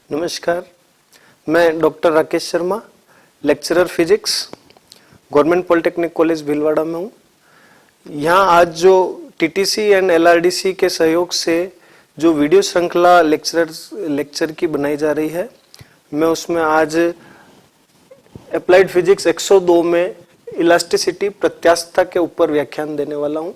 नमस्कार, मैं doctor Rakesh Sharma, lecturer physics, government polytechnic college Bhilwara में हूँ। यहाँ आज जो टीटीसी एंड एलआरडीसी के सहयोग से जो वीडियो श्रृंखला लेक्चर की बनाई जा रही है, मैं उसमें आज अप्लाइड फिजिक्स 102 में इलास्टिसिटी प्रत्यास्थता के ऊपर व्याख्यान देने वाला हूँ।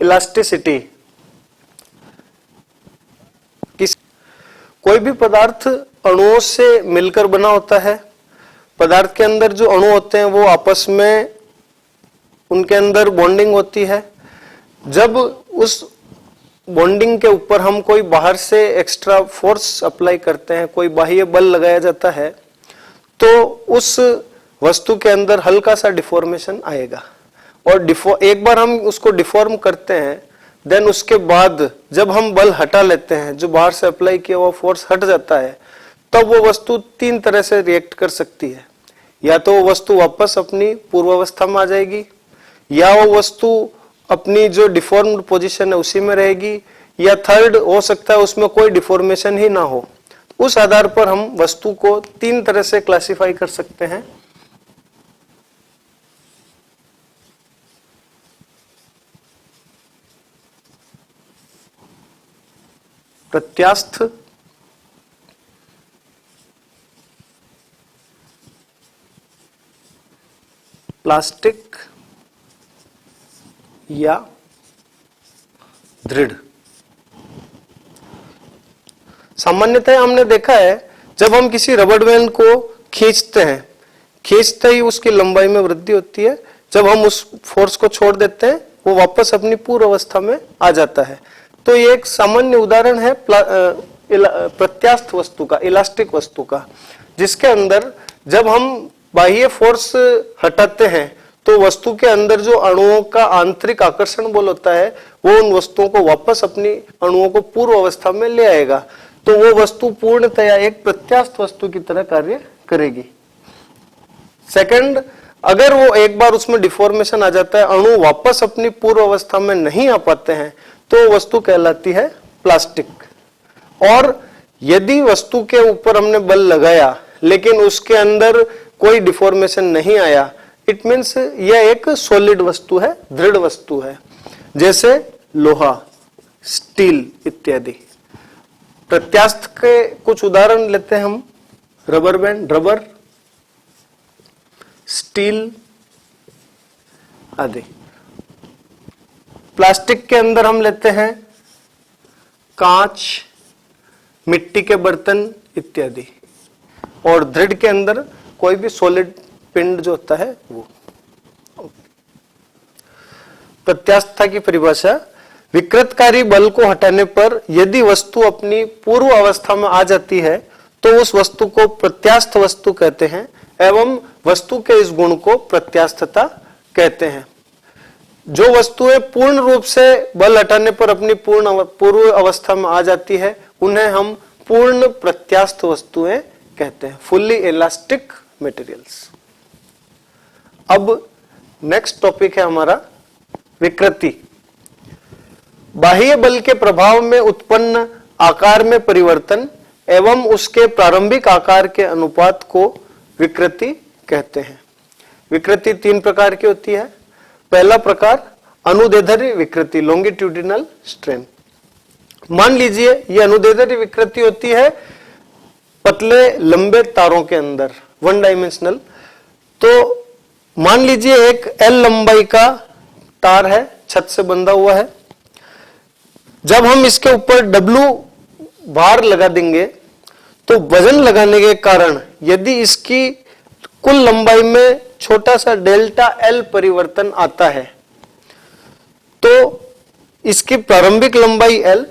इलास्टिसिटी कोई भी पदार्थ अणुओं से मिलकर बना होता है। पदार्थ के अंदर जो अणु होते हैं वो आपस में उनके अंदर बॉन्डिंग होती है। जब उस बॉन्डिंग के ऊपर हम कोई बाहर से एक्स्ट्रा फोर्स अप्लाई करते हैं, कोई बाह्य बल लगाया जाता है, तो उस वस्तु के अंदर हल्का सा डिफॉर्मेशन आएगा। और एक बार हम उसको डिफॉर्म करते हैं, देन उसके बाद जब हम बल हटा लेते हैं, जो बाहर से अप्लाई किया हुआ फोर्स हट जाता है, तब वो वस्तु तीन तरह से रिएक्ट कर सकती है। या तो वो वस्तु वापस अपनी पूर्वावस्था में आ जाएगी, या वो वस्तु अपनी जो डिफॉर्म्ड पोजीशन है उसी में रहेगी, या थर्ड हो सकता है उसमें कोई डिफॉर्मेशन ही ना हो। उस आधार पर हम वस्तु को तीन तरह से क्लासिफाई कर सकते हैं। प्रत्यास्थ, प्लास्टिक या दृढ़। सामान्यतः हमने देखा है जब हम किसी रबड़ बैंड को खींचते हैं, खींचते ही उसकी लंबाई में वृद्धि होती है। जब हम उस फोर्स को छोड़ देते हैं, वो वापस अपनी पूर्व अवस्था में आ जाता है। तो ये एक सामान्य उदाहरण है प्रत्यास्थ वस्तु का, इलास्टिक वस्तु का, जिसके अंदर जब हम बाह्य फोर्स हटाते हैं तो वस्तु के अंदर जो अणुओं का आंतरिक आकर्षण बल होता है वो उन वस्तुओं को वापस अपनी अणुओं को पूर्व अवस्था में ले आएगा। तो वो वस्तु पूर्णतया एक प्रत्यास्थ वस्तु की तरह कार्य करेगी। सेकंड, अगर वो एक बार उसमें डिफॉर्मेशन आ जाता है, अणु वापस अपनी पूर्व अवस्था में नहीं आ पाते हैं, तो वस्तु कहलाती है प्लास्टिक। और यदि वस्तु के ऊपर हमने बल लगाया लेकिन उसके अंदर कोई डिफॉर्मेशन नहीं आया, इट मीन्स यह एक सॉलिड वस्तु है, दृढ़ वस्तु है, जैसे लोहा, स्टील इत्यादि। प्रत्यास्थ के कुछ उदाहरण लेते हैं हम। रबर बैंड, रबर, स्टील आदि। प्लास्टिक के अंदर हम लेते हैं कांच, मिट्टी के बर्तन इत्यादि। और दृढ़ के अंदर कोई भी सॉलिड पिंड जो होता है वो। प्रत्यास्थता की परिभाषा, विकृतकारी बल को हटाने पर यदि वस्तु अपनी पूर्व अवस्था में आ जाती है तो उस वस्तु को प्रत्यास्थ वस्तु कहते हैं, एवं वस्तु के इस गुण को प्रत्यास्थता कहते हैं। जो वस्तुएं पूर्ण रूप से बल हटाने पर अपनी पूर्व अवस्था में आ जाती है, उन्हें हम पूर्ण प्रत्यास्थ वस्तुएं कहते हैं, फुल्ली इलास्टिक मटेरियल्स। अब नेक्स्ट टॉपिक है हमारा विकृति। बाह्य बल के प्रभाव में उत्पन्न आकार में परिवर्तन एवं उसके प्रारंभिक आकार के अनुपात को विकृति कहते हैं। विकृति तीन प्रकार की होती है। पहला प्रकार अनुदैर्ध्य विकृति, लॉन्गिट्यूडिनल स्ट्रेन। मान लीजिए ये अनुदैर्ध्य विकृति होती है पतले लंबे तारों के अंदर, वन डायमेंशनल। तो मान लीजिए एक L लंबाई का तार है, छत से बंधा हुआ है। जब हम इसके ऊपर W भार लगा देंगे तो वजन लगाने के कारण यदि इसकी कुल लंबाई में छोटा सा डेल्टा L परिवर्तन आता है, तो इसकी प्रारंभिक लंबाई L,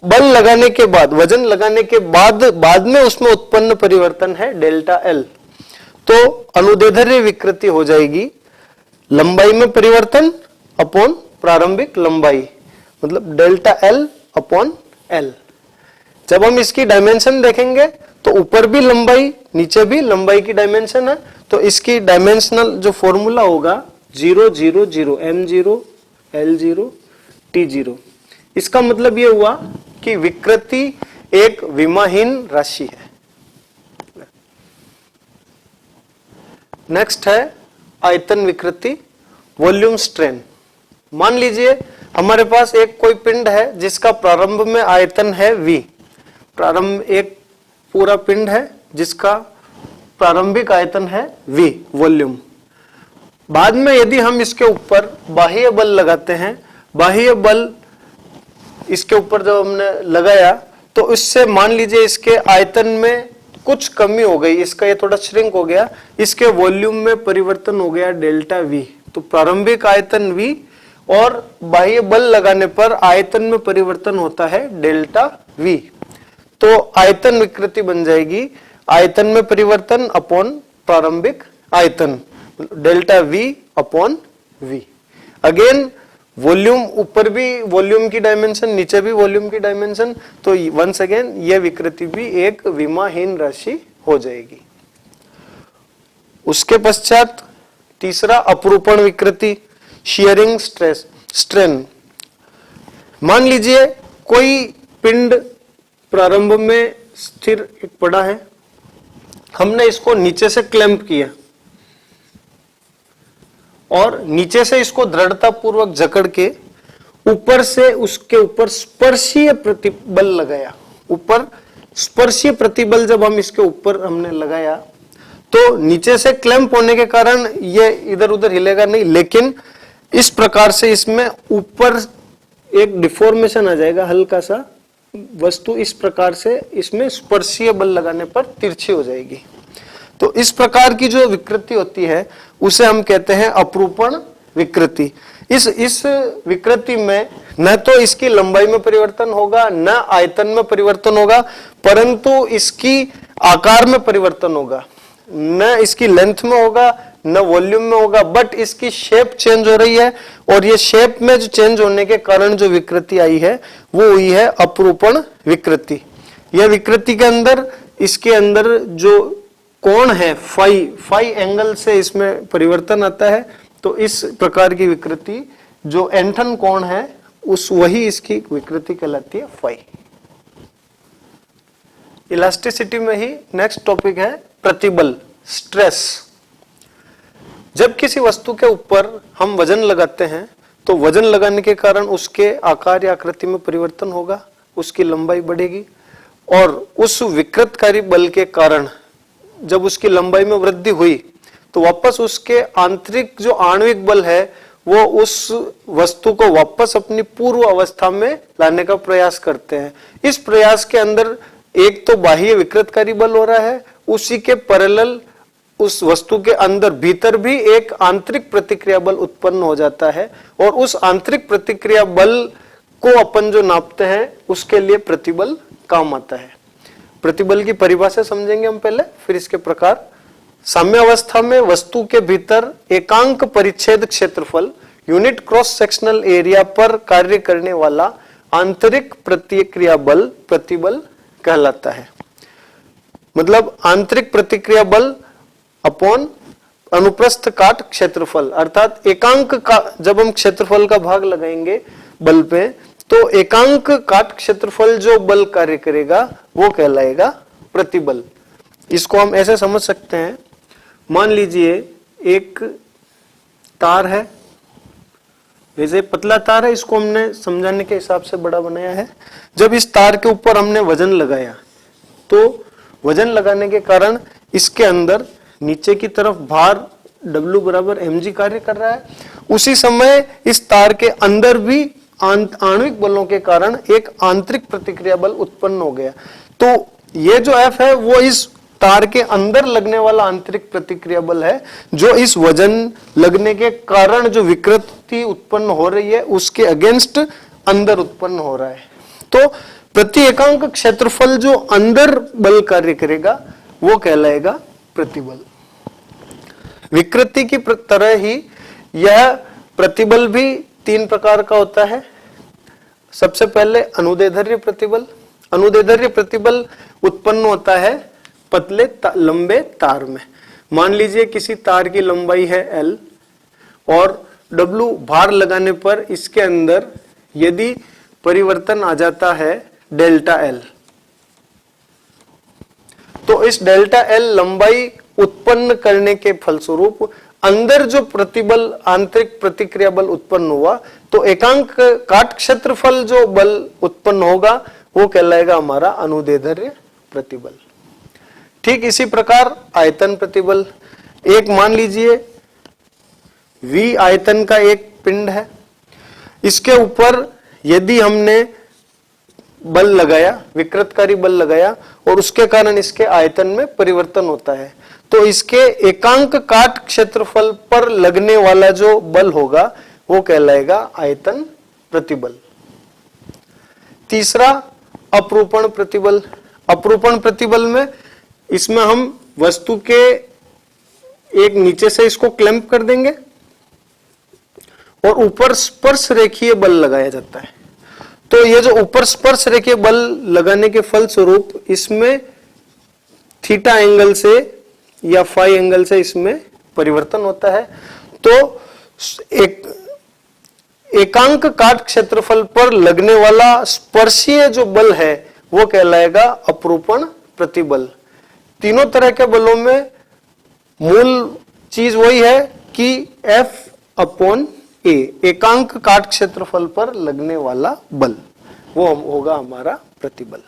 बल लगाने के बाद, वजन लगाने के बाद में उसमें उत्पन्न परिवर्तन है डेल्टा L। तो अनुदैर्ध्य विकृति हो जाएगी लंबाई में परिवर्तन अपॉन प्रारंभिक लंबाई, मतलब डेल्टा L अपॉन L। जब हम इसकी डायमेंशन देखेंगे तो ऊपर भी लंबाई, नीचे भी लंबाई की डायमेंशन है, तो इसकी डायमेंशनल जो फॉर्मूला होगा 0 0 0 m0 l0 t0। इसका मतलब यह हुआ कि विकृति एक विमाहीन राशि है। नेक्स्ट है आयतन विकृति, वॉल्यूम स्ट्रेन। मान लीजिए हमारे पास एक कोई पिंड है जिसका प्रारंभ में आयतन है v। प्रारंभ एक पूरा पिंड है जिसका प्रारंभिक आयतन है v, वॉल्यूम। बाद में यदि हम इसके ऊपर बाह्य बल लगाते हैं, बाह्य बल इसके ऊपर जब हमने लगाया तो इससे मान लीजिए इसके आयतन में कुछ कमी हो गई, इसका ये थोड़ा श्रिंक हो गया, इसके वॉल्यूम में परिवर्तन हो गया डेल्टा v। तो प्रारंभिक आयतन v और बाह्य बल लगाने पर आयतन में परिवर्तन होता है डेल्टा v। तो आयतन विकृति बन जाएगी आयतन में परिवर्तन अपॉन प्रारंभिक आयतन, delta v upon v। Again volume, ऊपर भी वॉल्यूम की डायमेंशन, नीचे भी वॉल्यूम की डायमेंशन, तो वंस अगेन यह विकृति भी एक विमाहीन राशि हो जाएगी। उसके पश्चात तीसरा अपरूपण विकृति, शियरिंग स्ट्रेस स्ट्रेन। मान लीजिए कोई पिंड प्रारंभ में स्थिर पड़ा है, हमने इसको नीचे से क्लैंप किया और नीचे से इसको दृढ़ता पूर्वक जकड़ के ऊपर से उसके ऊपर स्पर्शीय प्रतिबल लगाया। ऊपर स्पर्शीय प्रतिबल जब हम इसके ऊपर हमने लगाया तो नीचे से क्लैंप होने के कारण ये इधर उधर हिलेगा नहीं, लेकिन इस प्रकार से इसमें ऊपर एक डिफॉर्मेशन आ जाएगा, हल्का सा वस्तु इस प्रकार से इसमें स्पर्शीय बल लगाने पर तिरछी हो जाएगी। तो इस प्रकार की जो विकृति होती है उसे हम कहते हैं अपरूपण विकृति। इस विकृति में न तो इसकी लंबाई में परिवर्तन होगा, न आयतन में परिवर्तन होगा, परंतु इसकी आकार में परिवर्तन होगा। न इसकी लेंथ में होगा, न वॉल्यूम में होगा, बट इसकी शेप चेंज हो रही है और ये शेप में जो चेंज होने के कारण जो विकृति आई है वो हुई है अपरूपण विकृति। यह विकृति के अंदर, इसके अंदर जो कोण है फाई एंगल से इसमें परिवर्तन आता है। तो इस प्रकार की विकृति जो एंटन कोण है उस वही इसकी विकृति कहलाती है फाई। इलास्टिसिटी में ही नेक्स्ट टॉपिक है प्रतिबल, स्ट्रेस। जब किसी वस्तु के ऊपर हम वजन लगाते हैं तो वजन लगाने के कारण उसके आकार या आकृति में परिवर्तन होगा, उसकी लंबाई बढ़ेगी और उस विकृतकारी बल के कारण जब उसकी लंबाई में वृद्धि हुई तो वापस उसके आंतरिक जो आणविक बल है वो उस वस्तु को वापस अपनी पूर्व अवस्था में लाने का प्रयास करते हैं। इस प्रयास के अंदर एक तो बाह्य विकृतकारी बल हो रहा है, उसी के पैरेलल उस वस्तु के अंदर भीतर भी एक आंतरिक प्रतिक्रिया बल उत्पन्न हो जाता है और उस आंतरिक प्रतिक्रिया बल को अपन जो नापते हैं उसके लिए प्रतिबल काम आता है। प्रतिबल की परिभाषा समझेंगे हम पहले, फिर इसके प्रकार। साम्यावस्था में वस्तु के भीतर एकांक परिच्छेद क्षेत्रफल, यूनिट क्रॉस सेक्शनल एरिया पर कार्य करने वाला आंतरिक प्रतिक्रिया बल प्रतिबल कहलाता है। मतलब आंतरिक प्रतिक्रिया बल अपॉन अनुप्रस्थ काट क्षेत्रफल, अर्थात एकांक का जब हम क्षेत्रफल का भाग लगाएंगे बल पे तो एकांक काट क्षेत्रफल जो बल कार्य करेगा वो कहलाएगा प्रतिबल। इसको हम ऐसे समझ सकते हैं, मान लीजिए एक तार है, वैसे पतला तार है, इसको हमने समझाने के हिसाब से बड़ा बनाया है। जब इस तार के ऊपर हमने वजन लगाया तो वजन लगाने के कारण इसके अंदर नीचे की तरफ भार W बराबर mg कार्य कर रहा है। उसी समय इस तार के अंदर भी आणविक बलों के कारण एक आंतरिक प्रतिक्रिया बल उत्पन्न हो गया। तो ये जो F है वो इस तार के अंदर लगने वाला आंतरिक प्रतिक्रिया बल है, जो इस वजन लगने के कारण जो विकृति उत्पन्न हो रही है उसके अगेंस्ट अंदर उत्पन्न हो रहा है। तो प्रति एकांक क्षेत्रफल जो अंदर बल कार्य करेगा वो कहलाएगा प्रतिबल। विकृति की तरह ही यह प्रतिबल भी तीन प्रकार का होता है। सबसे पहले अनुदैर्ध्य प्रतिबल। अनुदैर्ध्य प्रतिबल उत्पन्न होता है पतले लंबे तार में। मान लीजिए किसी तार की लंबाई है L और W भार लगाने पर इसके अंदर यदि परिवर्तन आ जाता है डेल्टा L, तो इस डेल्टा एल लंबाई उत्पन्न करने के फलस्वरूप अंदर जो प्रतिबल, आंतरिक प्रतिक्रिया बल उत्पन्न हुआ, तो एकांक काट क्षेत्रफल जो बल उत्पन्न होगा वो कहलाएगा हमारा अनुदैर्ध्य प्रतिबल। ठीक इसी प्रकार आयतन प्रतिबल, एक मान लीजिए V आयतन का एक पिंड है, इसके ऊपर यदि हमने बल लगाया, विकृतकारी बल लगाया और उसके कारण इसके आयतन में परिवर्तन होता है, तो इसके एकांक काट क्षेत्रफल पर लगने वाला जो बल होगा वो कहलाएगा आयतन प्रतिबल। तीसरा अपरूपण प्रतिबल। अपरूपण प्रतिबल में इसमें हम वस्तु के एक नीचे से इसको क्लैंप कर देंगे और ऊपर स्पर्श रेखीय बल लगाया जाता है। तो ये जो ऊपर स्पर्श रेखीय बल लगाने के फलस्वरूप इसमें थीटा एंगल से या फाई एंगल से इसमें परिवर्तन होता है। तो एकांक काट क्षेत्रफल पर लगने वाला स्पर्शीय जो बल है वो कहलाएगा अपरूपण प्रतिबल। तीनों तरह के बलों में मूल चीज वही है कि F/A, एकांक काट क्षेत्रफल पर लगने वाला बल, वो होगा हमारा प्रतिबल।